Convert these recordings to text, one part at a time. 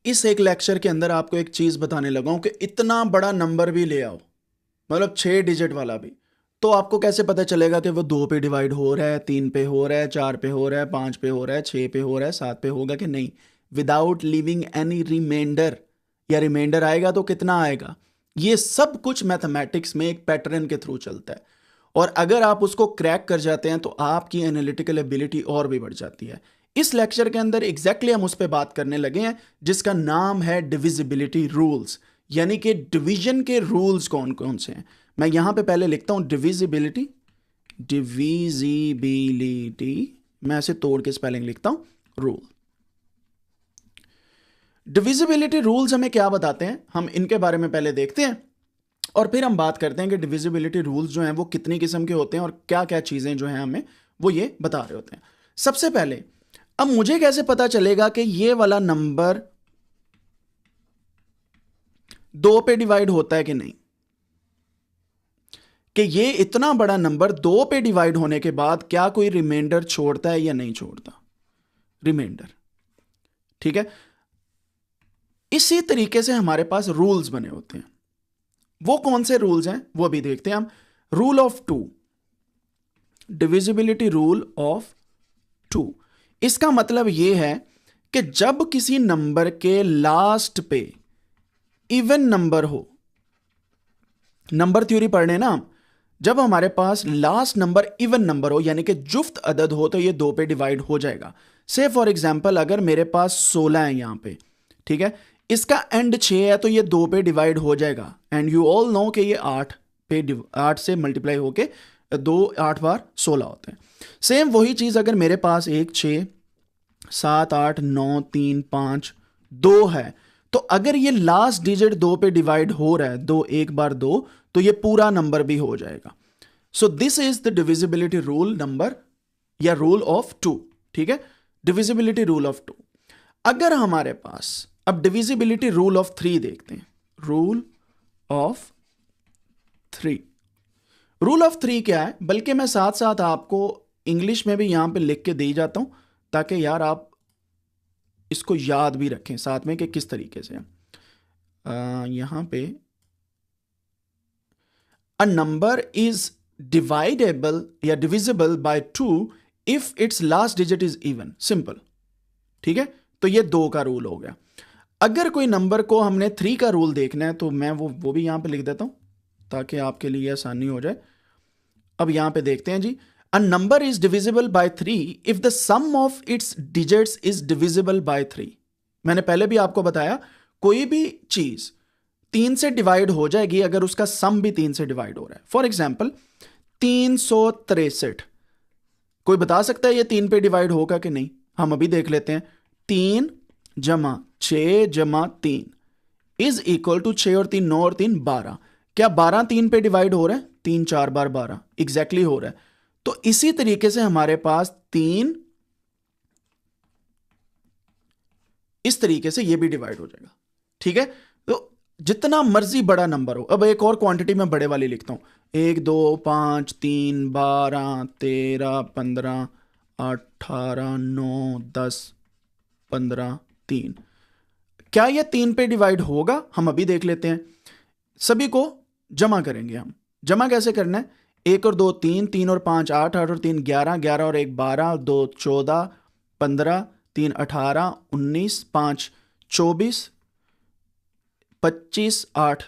इस एक लेक्चर के अंदर आपको एक चीज बताने लगा हूं कि इतना बड़ा नंबर भी ले आओ, मतलब 6 डिजिट वाला भी, तो आपको कैसे पता चलेगा कि वो 2 पे डिवाइड हो रहा है, 3 पे हो रहा है, 4 पे हो रहा है, 5 पे हो रहा है, 6 पे हो रहा है, 7 पे होगा कि नहीं, विदाउट लिविंग एनी रिमाइंडर, या रिमाइंडर आएगा तो कितना आएगा। ये सब कुछ मैथमेटिक्स में एक पैटर्न के थ्रू चलता है, और अगर आप उसको क्रैक कर जाते हैं तो आपकी एनालिटिकल एबिलिटी और भी बढ़ जाती है। इस लेक्चर के अंदर एग्जैक्टली हम उस पर बात करने लगे हैं जिसका नाम है डिविजिबिलिटी रूल्स, यानी कि डिवीजन के रूल्स कौन कौन से हैं। मैं यहां पे पहले लिखता हूं डिविजिबिलिटी, मैं ऐसे तोड़ के स्पेलिंग लिखता हूं, रूल। डिविजिबिलिटी रूल्स हमें क्या बताते हैं, हम इनके बारे में पहले देखते हैं और फिर हम बात करते हैं कि डिविजिबिलिटी रूल्स जो हैं वो कितनी किस्म के होते हैं और क्या क्या चीजें जो हैं हमें वो ये बता रहे होते हैं। सबसे पहले, अब मुझे कैसे पता चलेगा कि ये वाला नंबर 2 पे डिवाइड होता है कि नहीं, कि ये इतना बड़ा नंबर 2 पे डिवाइड होने के बाद क्या कोई रिमाइंडर छोड़ता है या नहीं छोड़ता, रिमाइंडर। ठीक है, इसी तरीके से हमारे पास रूल्स बने होते हैं। वो कौन से रूल्स हैं वो भी देखते हैं हम। Rule of 2, divisibility rule of 2, इसका मतलब यह है कि जब किसी नंबर के लास्ट पे इवन नंबर हो, नंबर थ्योरी पढ़ने ना, जब हमारे पास लास्ट नंबर इवन नंबर हो यानी कि जुफ्त अदद हो तो ये 2 पे डिवाइड हो जाएगा। से फॉर एग्जांपल अगर मेरे पास 16 है यहां पे, ठीक है, इसका एंड 6 है तो ये 2 पे डिवाइड हो जाएगा। एंड यू ऑल नो कि ये 8 से मल्टीप्लाई होके 2 8 बार 16 होते हैं। सेम वही चीज अगर मेरे पास 1 6 7 8 9 3 5 2 है, तो अगर ये लास्ट डिजिट 2 पे डिवाइड हो रहा है, 2 1 बार 2, तो ये पूरा नंबर भी हो जाएगा। So this is the divisibility rule number या रूल ऑफ 2। ठीक है, डिविजिबिलिटी रूल ऑफ 2। अगर हमारे पास अब डिविजिबिलिटी रूल ऑफ 3 देखते हैं, रूल ऑफ 3। रूल ऑफ 3 क्या है, बल्कि मैं साथ साथ आपको इंग्लिश में भी यहां पे लिख के दे जाता हूं ताकि यार आप इसको याद भी रखें साथ में कि किस तरीके से। यहां पे अ नंबर इज डिवाइडेबल या divisible by 2 if it's last digit is even, simple. ठीक है, तो ये 2 का रूल हो गया। अगर कोई नंबर को हमने 3 का रूल देखना है तो मैं वो भी यहां पे लिख देता हूं ताकि आपके लिए आसानी हो जाए। अब यहां पे देखते हैं जी, a number is divisible by 3 if the sum of its digits is divisible by 3। मैंने पहले भी आपको बताया कोई भी चीज 3 से डिवाइड हो जाएगी अगर उसका सम भी 3 से डिवाइड हो रहा है। फॉर एग्जाम्पल 363, कोई बता सकता है ये 3 पे डिवाइड होगा कि नहीं, हम अभी देख लेते हैं। 3 जमा 6 जमा 3 इज इक्वल टू 6 और 3 9 और 3 12। क्या 12 3 पे डिवाइड हो रहा है, 3 4 बार 12 एग्जैक्टली हो रहा है। तो इसी तरीके से हमारे पास 3 इस तरीके से ये भी डिवाइड हो जाएगा। ठीक है, तो जितना मर्जी बड़ा नंबर हो, अब एक और क्वांटिटी में बड़े वाली लिखता हूं, 1 2 5 3 12 13 15 18 9 10 15 3। क्या ये 3 पे डिवाइड होगा, हम अभी देख लेते हैं। सभी को जमा करेंगे हम। जमा कैसे करना है, 1 और 2 3, 3 और 5 8, 8 और 3 11, 11 और 1 12, 2 14, 15, 3 18, 19, 5 24, 25 8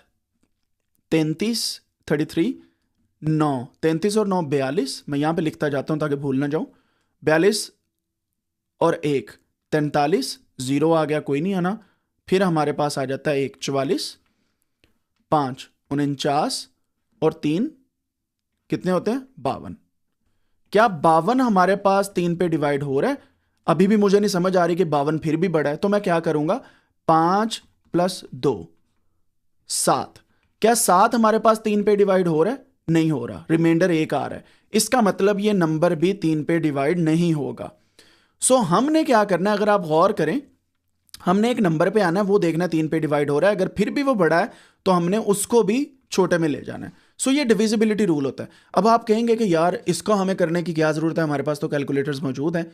33, 33 9, 33 और 9 42। मैं यहां पे लिखता जाता हूं ताकि भूल ना जाऊं। 42 और 1 43, 0 आ गया, कोई नहीं आना। फिर हमारे पास आ जाता है 1 44, 5 49 और 3 कितने होते हैं, 52। क्या 52 हमारे पास 3 पे डिवाइड हो रहा है? अभी भी मुझे नहीं समझ आ रही कि 52 फिर भी बड़ा है, तो मैं क्या करूंगा, 5 + 2 7। क्या 7 हमारे पास 3 पे डिवाइड हो रहा है, नहीं हो रहा, रिमाइंडर 1 आ रहा है। इसका मतलब ये नंबर भी 3 पे डिवाइड नहीं होगा। सो हमने क्या करना है, अगर आप गौर करें, हमने एक नंबर पे आना है, वो देखना 3 पे डिवाइड हो रहा है, अगर फिर भी वो बड़ा है तो हमने उसको भी छोटे में ले जाना है। सो ये डिविजिबिलिटी रूल होता है। अब आप कहेंगे कि यार इसको हमें करने की क्या जरूरत है, हमारे पास तो कैलकुलेटर्स मौजूद हैं।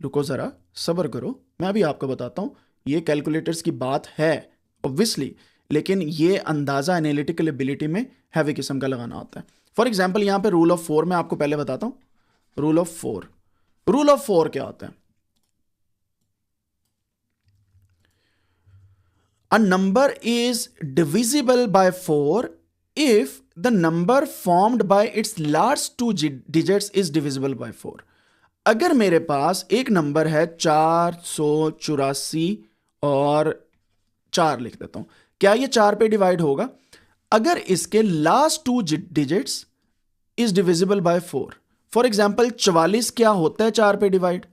रुको जरा, सब्र करो, मैं भी आपको बताता हूं। ये कैलकुलेटर्स की बात है ऑब्वियसली, लेकिन ये अंदाज़ा एनालिटिकल एबिलिटी में हैवी किस्म का लगाना होता है। फॉर एग्जाम्पल यहाँ पे रूल ऑफ 4 मैं आपको पहले बताता हूँ। रूल ऑफ 4, रूल ऑफ 4 क्या होता है? A number is divisible by 4 if the number formed by its last two digits is divisible by 4। अगर मेरे पास एक नंबर है 484 और 4 लिख देता हूं, क्या ये 4 पे डिवाइड होगा? अगर इसके last two digits is divisible bye 4। For example 44 क्या होता है 4 पे डिवाइड?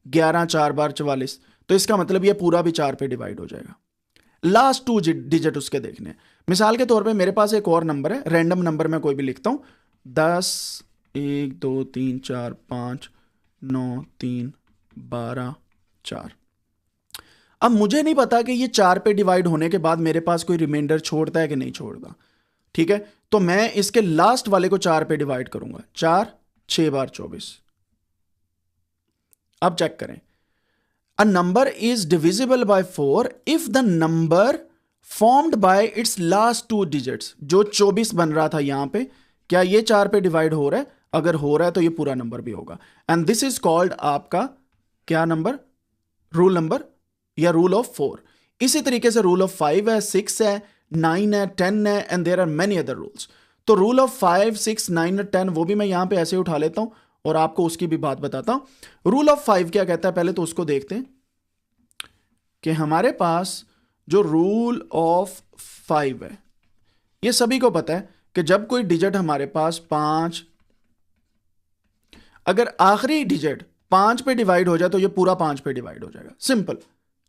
11 4 बार 44, तो इसका मतलब ये पूरा भी 4 पे डिवाइड हो जाएगा। लास्ट टू डिजिट उसके देखने। मिसाल के तौर पे मेरे पास एक और नंबर है, रैंडम नंबर मैं कोई भी लिखता हूं, 10 1 2 3 4 5 9 3 12 4। अब मुझे नहीं पता कि ये 4 पे डिवाइड होने के बाद मेरे पास कोई रिमाइंडर छोड़ता है कि नहीं छोड़ता। ठीक है, तो मैं इसके लास्ट वाले को 4 पे डिवाइड करूंगा। 4 6 बार 24। अब चेक करें, A number is divisible by 4 if the number formed by its last two digits, जो 24 बन रहा था यहां पे, क्या ये 4 पे डिवाइड हो रहा है? अगर हो रहा है तो ये पूरा नंबर भी होगा। एंड दिस इज कॉल्ड आपका क्या नंबर? रूल नंबर या रूल ऑफ 4। इसी तरीके से रूल ऑफ 5 है, 6 है, 9 है, 10 है, and there are many other rules. तो रूल ऑफ 5 6 9 और 10 वो भी मैं यहां पे ऐसे उठा लेता हूं और आपको उसकी भी बात बताता हूं। रूल ऑफ 5 क्या कहता है, पहले तो उसको देखते हैं कि हमारे पास जो रूल ऑफ 5 है, ये सभी को पता है कि जब कोई डिजिट हमारे पास 5, अगर आखिरी डिजिट 5 पे डिवाइड हो जाए तो ये पूरा 5 पे डिवाइड हो जाएगा। सिंपल,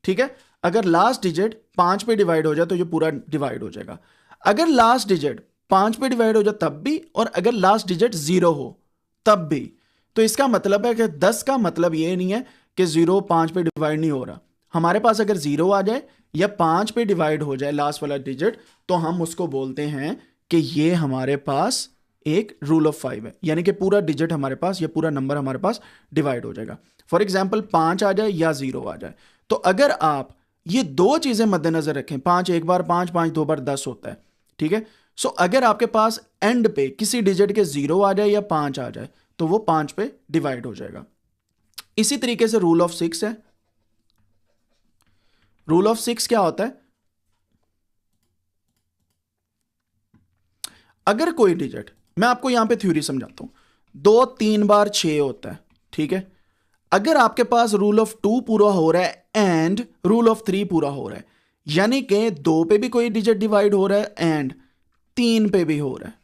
ठीक है। अगर लास्ट डिजिट 5 पे डिवाइड हो जाए तो ये पूरा डिवाइड हो जाएगा। अगर लास्ट डिजिट 5 पे डिवाइड हो जाए तब भी, और अगर लास्ट डिजिट 0 हो तब भी। तो इसका मतलब है कि 10 का मतलब ये नहीं है कि 0 5 पे डिवाइड नहीं हो रहा। हमारे पास अगर 0 आ जाए या 5 पे डिवाइड हो जाए लास्ट वाला डिजिट, तो हम उसको बोलते हैं कि ये हमारे पास एक रूल ऑफ 5 है, यानी कि पूरा डिजिट हमारे पास या पूरा नंबर हमारे पास डिवाइड हो जाएगा। फॉर एग्जाम्पल 5 आ जाए या 0 आ जाए, तो अगर आप ये दो चीजें मद्देनजर रखें, 5 एक बार 5, 5 2 बार 10 होता है, ठीक है। सो अगर आपके पास एंड पे किसी डिजिट के 0 आ जाए या 5 आ जाए तो वो 5 पे डिवाइड हो जाएगा। इसी तरीके से रूल ऑफ 6 है। रूल ऑफ 6 क्या होता है? अगर कोई डिजिट, मैं आपको यहां पे थ्योरी समझाता हूं, 2 3 बार 6 होता है, ठीक है। अगर आपके पास रूल ऑफ 2 पूरा हो रहा है एंड रूल ऑफ 3 पूरा हो रहा है, यानी कि 2 पे भी कोई डिजिट डिवाइड हो रहा है एंड 3 पे भी हो रहा है,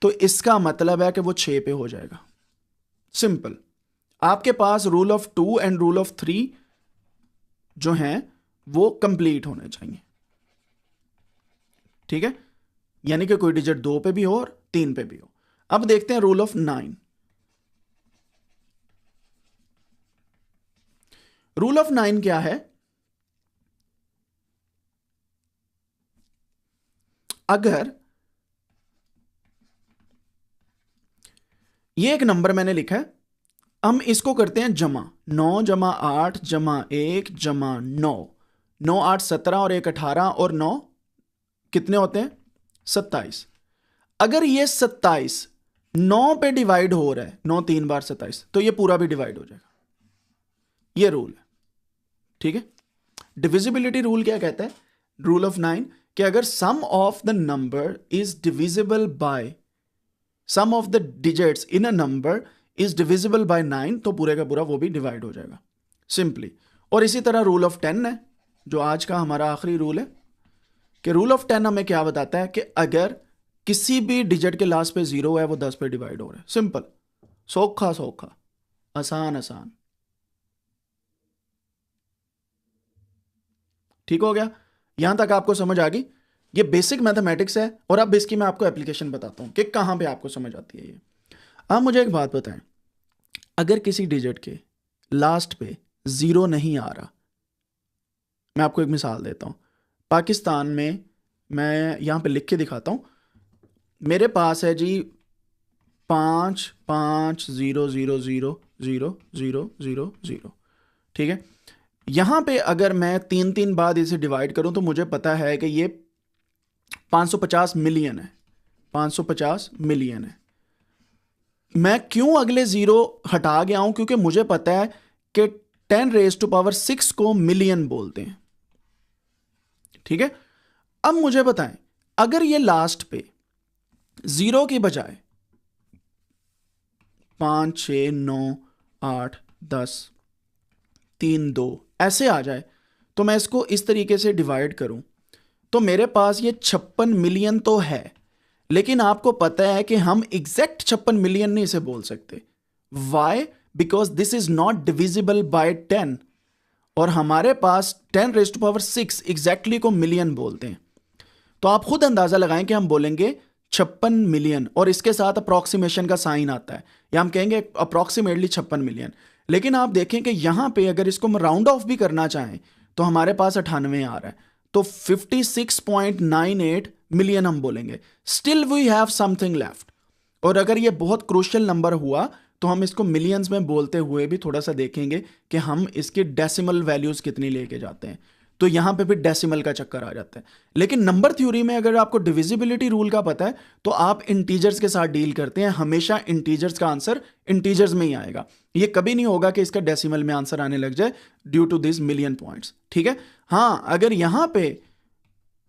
तो इसका मतलब है कि वो 6 पे हो जाएगा। सिंपल, आपके पास rule of 2 and rule of 3 जो हैं वो कंप्लीट होने चाहिए, ठीक है। यानी कि कोई डिजिट 2 पे भी हो और 3 पे भी हो। अब देखते हैं रूल ऑफ 9। रूल ऑफ 9 क्या है? अगर ये एक नंबर मैंने लिखा है, हम इसको करते हैं जमा, 9 जमा 8 जमा 1 जमा 9, 9 8 17 और 1 18 और 9 कितने होते हैं? 27। अगर ये 27 9 पे डिवाइड हो रहा है, 9 3 बार 27, तो ये पूरा भी डिवाइड हो जाएगा। ये रूल है, ठीक है। डिविजिबिलिटी रूल क्या कहता है? रूल ऑफ 9 कि अगर sum of the number is divisible by, sum of the digits in a number is divisible by 9, तो पूरे का पूरा वो भी डिवाइड हो जाएगा सिंपली। और इसी तरह रूल ऑफ 10 है, जो आज का हमारा आखिरी रूल है, कि रूल ऑफ 10 हमें क्या बताता है कि अगर किसी भी डिजिट के लास्ट पे 0 है वो 10 पे डिवाइड हो रहा है। सिंपल, सौखा सौखा, आसान आसान, ठीक हो गया। यहां तक आपको समझ आ गई? ये बेसिक मैथमेटिक्स है और अब इसकी मैं आपको एप्लीकेशन बताता हूं कि कहां पे आपको समझ आती है ये। आप मुझे एक बात बताएं, अगर किसी डिजिट के लास्ट पे 0 नहीं आ रहा, मैं आपको एक मिसाल देता हूं। पाकिस्तान में, मैं यहां पे लिख के दिखाता हूं, मेरे पास है जी 5 5 0 0 0 0 0 0 0, ठीक है। यहां पे अगर मैं 3 बाद इसे डिवाइड करूं तो मुझे पता है कि ये 550 मिलियन है, 550 मिलियन है। मैं क्यों अगले जीरो हटा गया हूं? क्योंकि मुझे पता है कि 10⁻6 को मिलियन बोलते हैं। ठीक है, अब मुझे बताएं, अगर ये लास्ट पे जीरो की बजाय 5, 6, 9, 8, 10, 3, 2 ऐसे आ जाए, तो मैं इसको इस तरीके से डिवाइड करूं तो मेरे पास ये 56 मिलियन तो है, लेकिन आपको पता है कि हम एग्जैक्ट 56 मिलियन नहीं इसे बोल सकते। Why? Because this is not divisible by 10, और हमारे पास 10⁻6 एग्जैक्टली को मिलियन बोलते हैं। तो आप खुद अंदाजा लगाएं कि हम बोलेंगे 56 मिलियन और इसके साथ अप्रॉक्सीमेशन का साइन आता है, या हम कहेंगे अप्रॉक्सीमेटली 56 मिलियन। लेकिन आप देखें कि यहां पे अगर इसको हम राउंड ऑफ भी करना चाहें तो हमारे पास 98 आ रहा है, तो 56.98 मिलियन हम बोलेंगे। Still we have something left. और अगर ये बहुत क्रूशियल नंबर हुआ तो हम इसको मिलियंस में बोलते हुए भी थोड़ा सा देखेंगे कि हम इसकी डेसिमल वैल्यूज कितनी लेके जाते हैं, तो यहां पे भी डेसिमल का चक्कर आ जाता है। लेकिन नंबर थ्योरी में अगर आपको डिविजिबिलिटी रूल का पता है तो आप इंटीजर्स के साथ डील करते हैं, हमेशा इंटीजर्स का आंसर इंटीजर्स में ही आएगा। ये कभी नहीं होगा कि इसका डेसिमल में आंसर आने लग जाए due to this million points. ठीक है, हाँ, अगर यहां पे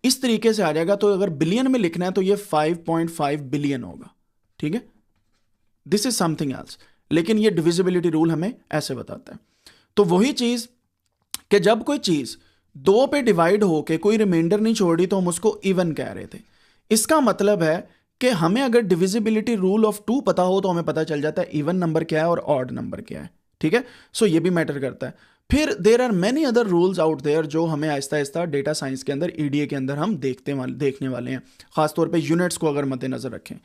इस तरीके से आ जाएगा तो अगर बिलियन में लिखना है तो ये 5.5 बिलियन होगा। ठीक है, दिस इज समथिंग एल्स, लेकिन ये डिविजिबिलिटी रूल हमें ऐसे बताता है। तो वही चीज कि जब कोई चीज 2 पे डिवाइड होके कोई रिमाइंडर नहीं छोड़ रही तो हम उसको इवन कह रहे थे। इसका मतलब है कि हमें अगर डिविजिबिलिटी रूल ऑफ 2 पता हो तो हमें पता चल जाता है इवन नंबर क्या है और ऑड नंबर क्या है। ठीक है, सो ये भी मैटर करता है। फिर there are many other rules out there जो हमें आहिस्ता आहिस्ता डेटा साइंस के अंदर, ईडीए के अंदर हम देखने वाले हैं, खासतौर पे यूनिट्स को अगर मद्देनजर रखें।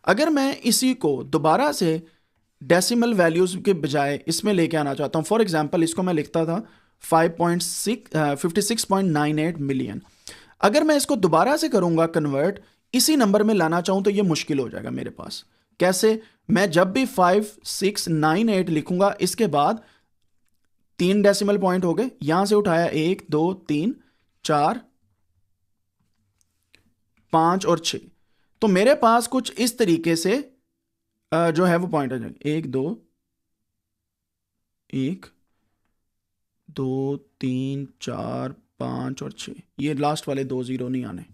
अगर मैं इसी को दोबारा से डेसिमल वैल्यूज के बजाय इसमें लेके आना चाहता हूं, फॉर एग्जांपल इसको मैं लिखता था 56.98 मिलियन। अगर मैं इसको दोबारा से करूंगा कन्वर्ट, इसी नंबर में लाना चाहूं तो ये मुश्किल हो जाएगा मेरे पास। कैसे? मैं जब भी 5698 लिखूंगा इसके बाद 3 डेसिमल पॉइंट हो गए, यहां से उठाया 1, 2, 3, 4, 5 और 6, तो मेरे पास कुछ इस तरीके से जो है वो पॉइंट आ जाएगा 1, 2, 1, 2, 3, 4, 5 और 6। ये लास्ट वाले 2 जीरो नहीं आने,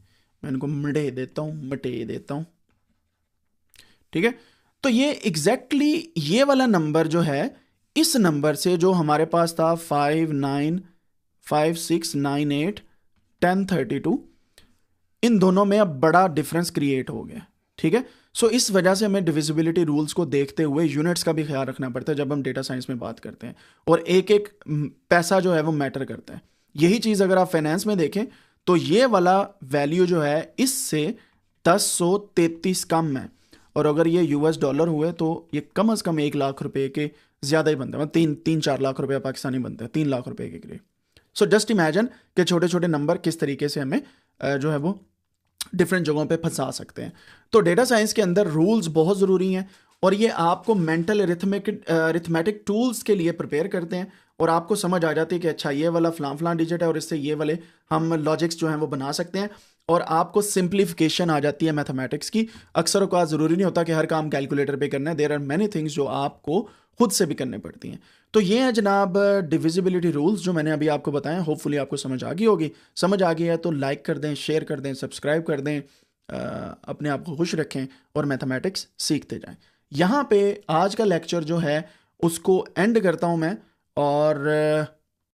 मैं इनको मिटे देता हूं। ठीक है, तो ये एग्जैक्टली ये वाला नंबर जो है, इस नंबर से जो हमारे पास था 5698 1032, इन दोनों में अब बड़ा डिफरेंस क्रिएट हो गया। ठीक है, सो इस वजह से हमें डिविजिबिलिटी रूल्स को देखते हुए यूनिट्स का भी ख्याल रखना पड़ता है जब हम डेटा साइंस में बात करते हैं, और एक एक पैसा जो है वो मैटर करता है। यही चीज़ अगर आप फाइनेंस में देखें तो ये वाला वैल्यू जो है इससे 1033 कम है, और अगर ये यूएस डॉलर हुए तो ये कम से कम 1 लाख रुपए के ज़्यादा ही बनता है, मतलब 3-4 लाख रुपये पाकिस्तानी बनते हैं, 3 लाख रुपए के करीब। सो जस्ट इमेजिन कि छोटे छोटे नंबर किस तरीके से हमें जो है वो डिफरेंट जगहों पे फंसा सकते हैं। तो डेटा साइंस के अंदर रूल्स बहुत ज़रूरी हैं, और ये आपको मेंटल अरिथमेटिक टूल्स के लिए प्रिपेयर करते हैं, और आपको समझ आ जाती है कि अच्छा ये वाला फलां डिजिट है और इससे ये वाले हम लॉजिक्स जो हैं वो बना सकते हैं, और आपको सिंप्लीफिकेशन आ जाती है मैथमेटिक्स की। अक्सर औक़ात ज़रूरी नहीं होता कि हर काम कैलकुलेटर पे करना है, देयर आर मैनी थिंग्स जो आपको खुद से भी करने पड़ती हैं। तो ये है जनाब डिविजिबिलिटी रूल्स जो मैंने अभी आपको बताया। होपफुली आपको समझ आ गई होगी। समझ आ गई है तो लाइक कर दें, शेयर कर दें, सब्सक्राइब कर दें, अपने आप को खुश रखें और मैथमेटिक्स सीखते जाएं। यहाँ पे आज का लेक्चर जो है उसको एंड करता हूँ मैं, और